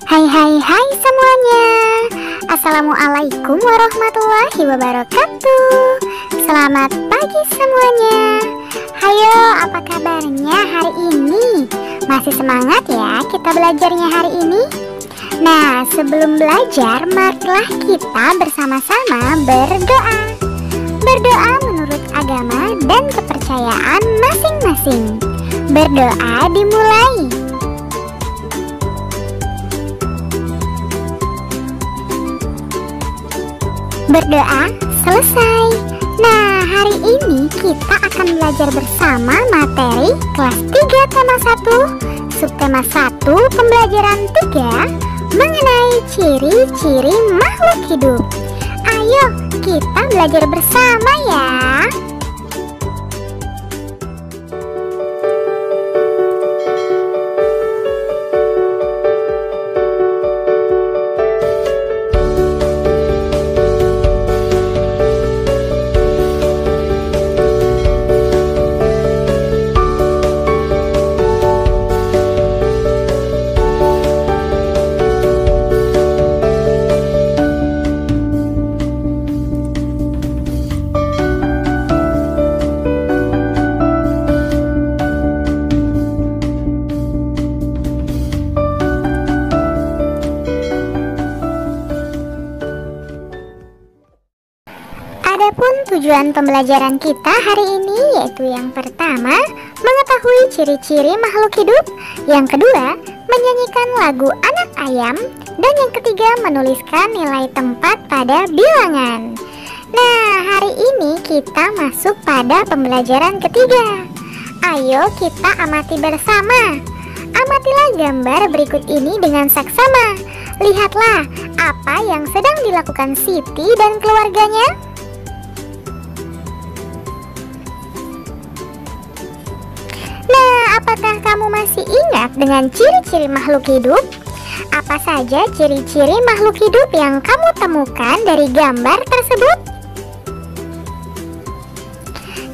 Hai semuanya. Assalamualaikum warahmatullahi wabarakatuh. Selamat pagi semuanya. Hayo, apa kabarnya hari ini? Masih semangat ya kita belajarnya hari ini? Nah, sebelum belajar, marilah kita bersama-sama berdoa. Berdoa menurut agama dan kepercayaan masing-masing. Berdoa dimulai. Berdoa selesai. Nah, hari ini kita akan belajar bersama materi kelas 3 tema 1, subtema 1, pembelajaran 3 mengenai ciri-ciri makhluk hidup. Ayo kita belajar bersama ya. Adapun tujuan pembelajaran kita hari ini yaitu yang pertama, mengetahui ciri-ciri makhluk hidup. Yang kedua, menyanyikan lagu anak ayam. Dan yang ketiga, menuliskan nilai tempat pada bilangan. Nah, hari ini kita masuk pada pembelajaran ketiga. Ayo kita amati bersama. Amatilah gambar berikut ini dengan saksama. Lihatlah apa yang sedang dilakukan Siti dan keluarganya. Nah, apakah kamu masih ingat dengan ciri-ciri makhluk hidup? Apa saja ciri-ciri makhluk hidup yang kamu temukan dari gambar tersebut?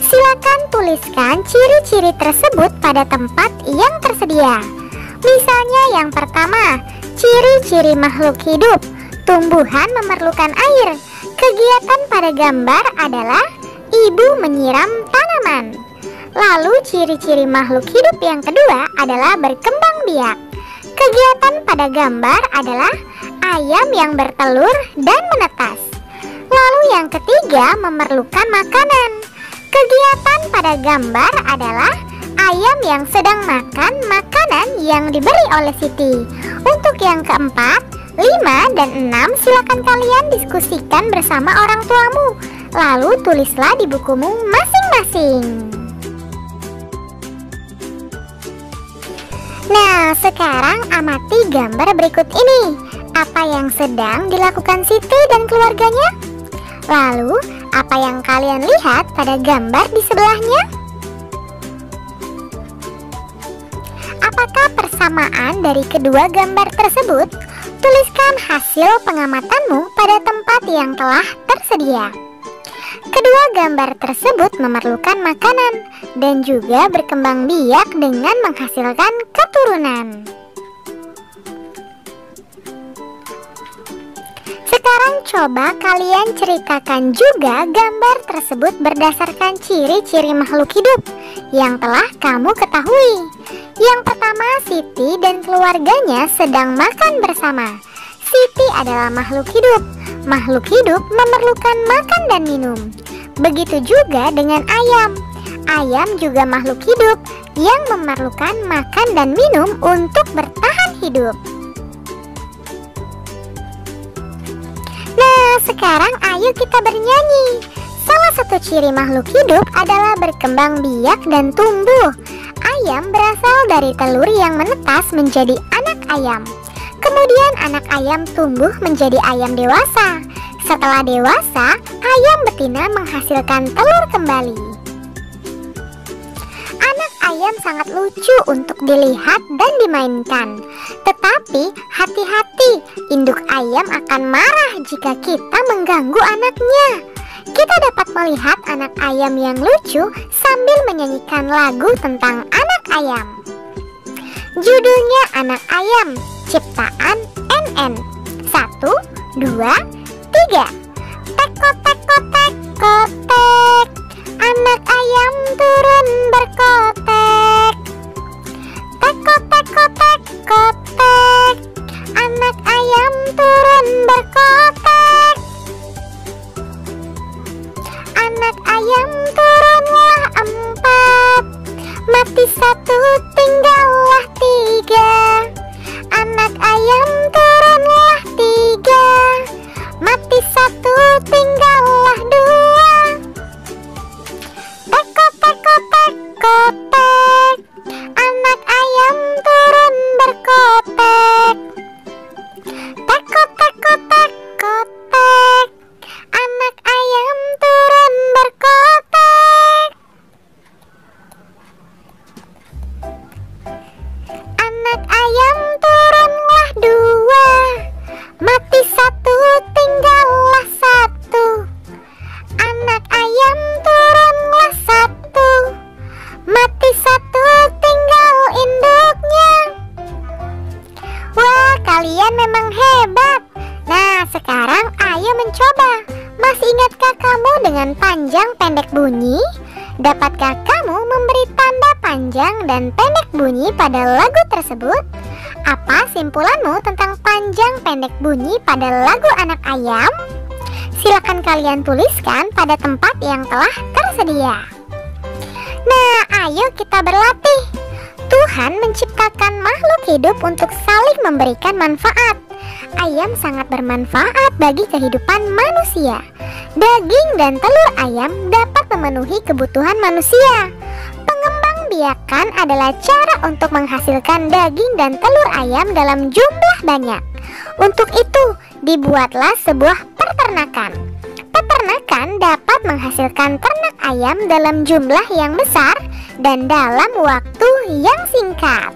Silakan tuliskan ciri-ciri tersebut pada tempat yang tersedia. Misalnya yang pertama, ciri-ciri makhluk hidup. Tumbuhan memerlukan air. Kegiatan pada gambar adalah ibu menyiram tanaman. Lalu ciri-ciri makhluk hidup yang kedua adalah berkembang biak. Kegiatan pada gambar adalah ayam yang bertelur dan menetas. Lalu yang ketiga memerlukan makanan. Kegiatan pada gambar adalah ayam yang sedang makan makanan yang diberi oleh Siti. Untuk yang keempat, 5 dan 6 silakan kalian diskusikan bersama orang tuamu. Lalu tulislah di bukumu masing-masing. Nah, sekarang amati gambar berikut ini. Apa yang sedang dilakukan Siti dan keluarganya? Lalu, apa yang kalian lihat pada gambar di sebelahnya? Apakah persamaan dari kedua gambar tersebut? Tuliskan hasil pengamatanmu pada tempat yang telah tersedia. Kedua gambar tersebut memerlukan makanan dan juga berkembang biak dengan menghasilkan keturunan. Sekarang coba kalian ceritakan juga gambar tersebut berdasarkan ciri-ciri makhluk hidup yang telah kamu ketahui. Yang pertama, Siti dan keluarganya sedang makan bersama. Siti adalah makhluk hidup. Makhluk hidup memerlukan makan dan minum. Begitu juga dengan ayam. Ayam juga makhluk hidup yang memerlukan makan dan minum untuk bertahan hidup. Nah, sekarang ayo kita bernyanyi. Salah satu ciri makhluk hidup adalah berkembang biak dan tumbuh. Ayam berasal dari telur yang menetas menjadi anak ayam. Kemudian anak ayam tumbuh menjadi ayam dewasa. Setelah dewasa, ayam betina menghasilkan telur kembali. Anak ayam sangat lucu untuk dilihat dan dimainkan. Tetapi hati-hati, induk ayam akan marah jika kita mengganggu anaknya. Kita dapat melihat anak ayam yang lucu sambil menyanyikan lagu tentang anak ayam. Judulnya Anak Ayam. ciptaan NN. 1, 2, 3. Tek kotek, anak ayam turun berkotek. Tek kotek, anak ayam turun berkotek. Anak ayam turunlah 4, mati 1 tinggallah 3. Anak ayam turunlah 3, mati 1 tinggallah 2. Tek kotek, anak ayam turun berkotek. Tek kotek, anak ayam turun berkotek. Anak ayam turunlah 2, mati 1 tinggallah 1. Anak ayam turunlah 1, mati 1 tinggal induknya. Wah, kalian memang hebat. Nah, sekarang ayo mencoba. Masih ingatkah kamu dengan panjang pendek bunyi? Dapatkah kamu memberi tanda panjang dan pendek bunyi pada lagu tersebut? Apa simpulanmu tentang panjang pendek bunyi pada lagu Anak Ayam? Silakan kalian tuliskan pada tempat yang telah tersedia. Nah, ayo kita berlatih. Tuhan menciptakan makhluk hidup untuk saling memberikan manfaat. Ayam sangat bermanfaat bagi kehidupan manusia. Daging dan telur ayam dapat memenuhi kebutuhan manusia. Pengembangbiakan adalah cara untuk menghasilkan daging dan telur ayam dalam jumlah banyak. Untuk itu, dibuatlah sebuah peternakan. Peternakan dapat menghasilkan ternak ayam dalam jumlah yang besar dan dalam waktu yang singkat.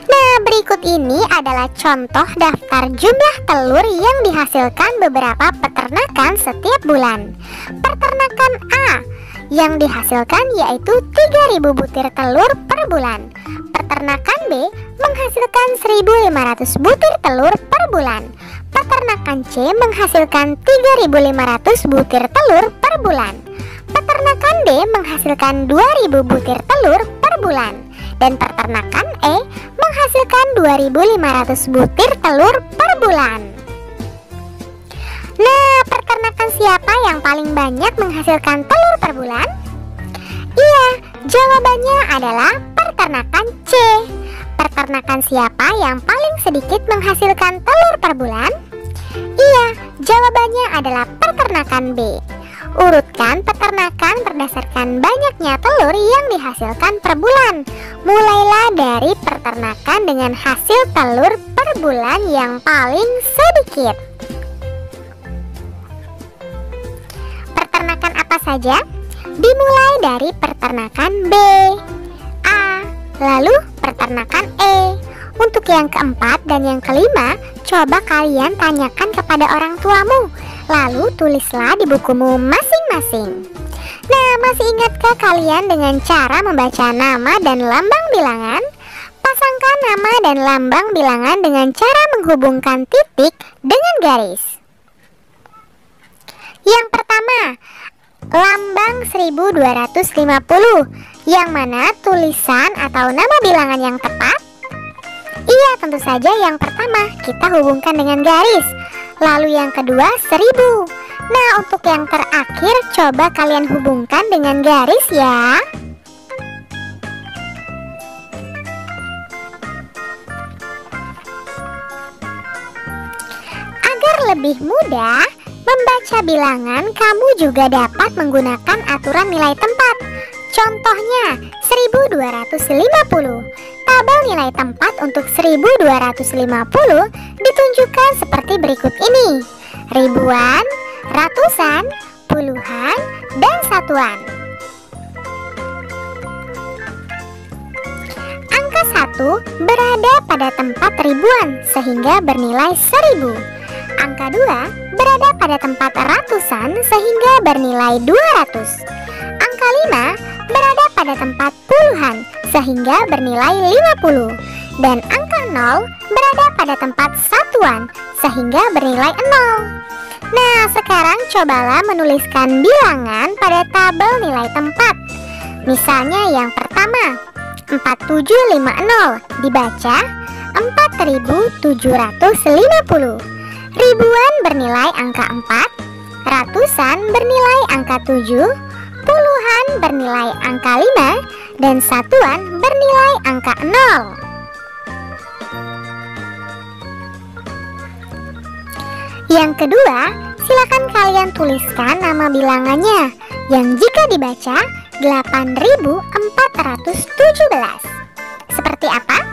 Nah, berikut ini adalah contoh daftar jumlah telur yang dihasilkan beberapa peternakan setiap bulan. Peternakan A yang dihasilkan yaitu 3.000 butir telur per bulan. Peternakan B menghasilkan 1.500 butir telur per bulan. Peternakan C menghasilkan 3.500 butir telur per bulan. Peternakan D menghasilkan 2.000 butir telur per bulan. Dan peternakan E menghasilkan 2.500 butir telur per bulan. Nah, peternakan siapa yang paling banyak menghasilkan telur per bulan? Iya, jawabannya adalah peternakan C. Peternakan siapa yang paling sedikit menghasilkan telur per bulan? Iya, jawabannya adalah peternakan B. Urutkan peternakan berdasarkan banyaknya telur yang dihasilkan per bulan. Mulailah dari peternakan dengan hasil telur per bulan yang paling sedikit. Peternakan apa saja? Dimulai dari peternakan B, A, lalu peternakan E. Untuk yang keempat dan yang kelima, coba kalian tanyakan kepada orang tuamu. Lalu tulislah di bukumu masing-masing. Nah, masih ingatkah kalian dengan cara membaca nama dan lambang bilangan? Pasangkan nama dan lambang bilangan dengan cara menghubungkan titik dengan garis. Yang pertama, lambang 1250. Yang mana tulisan atau nama bilangan yang tepat? Iya, tentu saja yang pertama kita hubungkan dengan garis. Lalu yang kedua 1000. Nah, untuk yang terakhir coba kalian hubungkan dengan garis ya. Agar lebih mudah membaca bilangan, kamu juga dapat menggunakan aturan nilai tempat. Contohnya 1250. Tabel nilai tempat untuk 1250 ditunjukkan seperti berikut ini: ribuan, ratusan, puluhan, dan satuan. Angka 1 berada pada tempat ribuan sehingga bernilai 1000. Angka 2 berada pada tempat ratusan sehingga bernilai 200. Angka 5 berada pada tempat puluhan sehingga bernilai 50. Dan angka 0 berada pada tempat satuan sehingga bernilai 0. Nah, sekarang cobalah menuliskan bilangan pada tabel nilai tempat. Misalnya yang pertama, 4750 dibaca 4750. Ribuan bernilai angka 4, ratusan bernilai angka 7, puluhan bernilai angka 5, dan satuan bernilai angka 0. Yang kedua, silakan kalian tuliskan nama bilangannya yang jika dibaca 8417. Seperti apa?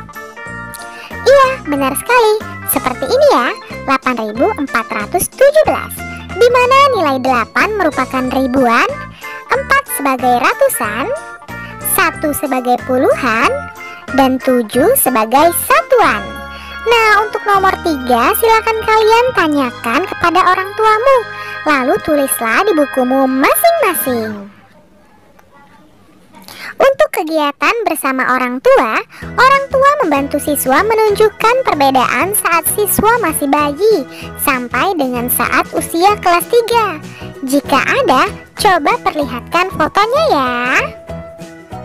Iya, benar sekali. Seperti ini ya, 8417. Di mana nilai 8 merupakan ribuan, 4 sebagai ratusan, 1 sebagai puluhan, dan 7 sebagai satuan. Nah, untuk nomor 3, silakan kalian tanyakan kepada orang tuamu, lalu tulislah di bukumu masing-masing. Untuk kegiatan bersama orang tua membantu siswa menunjukkan perbedaan saat siswa masih bayi sampai dengan saat usia kelas 3. Jika ada, coba perlihatkan fotonya ya.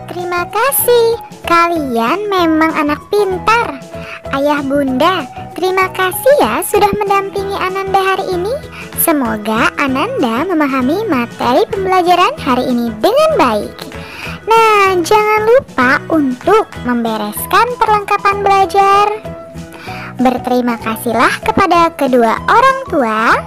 Terima kasih, kalian memang anak pintar. Ayah bunda, terima kasih ya sudah mendampingi Ananda hari ini. Semoga Ananda memahami materi pembelajaran hari ini dengan baik. Nah, jangan lupa untuk membereskan perlengkapan belajar. Berterima kasihlah kepada kedua orang tua,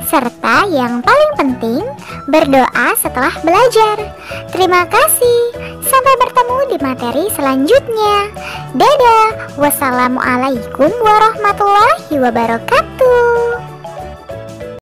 serta yang paling penting, berdoa setelah belajar. Terima kasih. Sampai bertemu di materi selanjutnya. Dadah. Wassalamualaikum warahmatullahi wabarakatuh.